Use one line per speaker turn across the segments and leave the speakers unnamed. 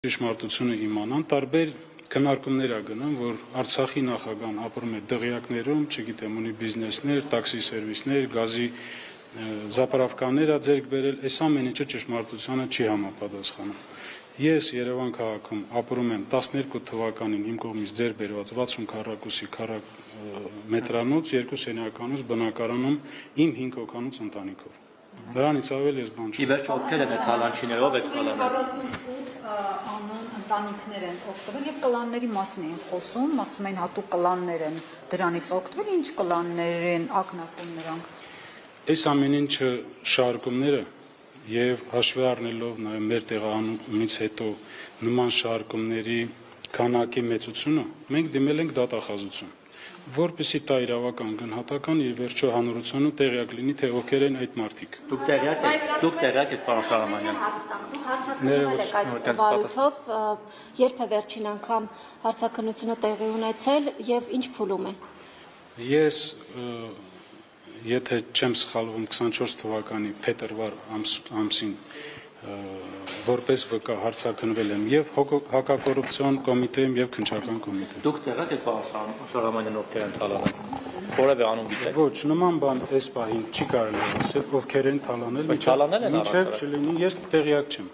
Ճշմարտությունը իմանան, տարբեր քննարկումներ ա գնում, որ Արցախի նախագահան ապրում է դղյակներում, չգիտեմ, ունի բիզնեսներ, տաքսի սերվիսներ, գազի զապարավկաներ ա ձեռք բերել, այս ամեն ինչը ճշմարտությանը չի համապատասխանում։ Ես Երևան քաղաքում ապրում եմ 12 թվականին իմ կողմից ձեռք բերված 60 քառակուսի մետրանոց, 2 սենյականոց բնակարանում իմ 5 հոգանոց ընտանիքով։ Դրանից ավել ես բան չունեմ։
Ի վերջո ովքեր են այդ թալանչիներով այդ կլանները։
48 անուն ընտանիքներ են օգտվել եւ կլանների մասին են խոսում, ասում են հատուկ կլաններ են դրանից օգտվել, ինչ կլաններ են ակնարկում նրանք։
Այս ամեն ինչը շարժումները եւ հաշվի առնելով նաեւ մեր տեղահանումից հետո նման շարժումների քանակի մեծությունը, մենք դիմել ենք դատախազություն, որպեսզի տա իրավական գնահատական եւ վերջո հանրությունը տեղյակ լինի, թե ովքեր են այդ մարդիկ։
Դուք տեղյակ եք, պարոն Շահրամանյան։
Այդ վարույթով երբ է վերջին անգամ հարցաքննությունը տեղի ունեցել եւ ինչ փուլում է։
Ես եթե չեմ սխալվում 24 թվականի փետրվար ամսին որպես վկա հարցաքննվել եմ եւ հակակոռուպցիոն կոմիտեում եւ քննչական կոմիտեում։
Դուք տեղյակ եք, պարոն Շահրամանյան, ովքեր են թալանել։ Որևէ անուն գիտեք։
Ոչ, նման բան այս պահին չի կարելի ասել, ովքեր են թալանել, մինչև չլինի, ես տեղյակ չեմ։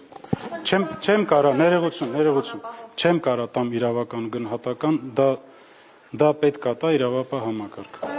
Չեմ կարա, ներողություն, չեմ կարա տամ իրավական գնահատական, դա պետք է տա իրավապահ համակարգը։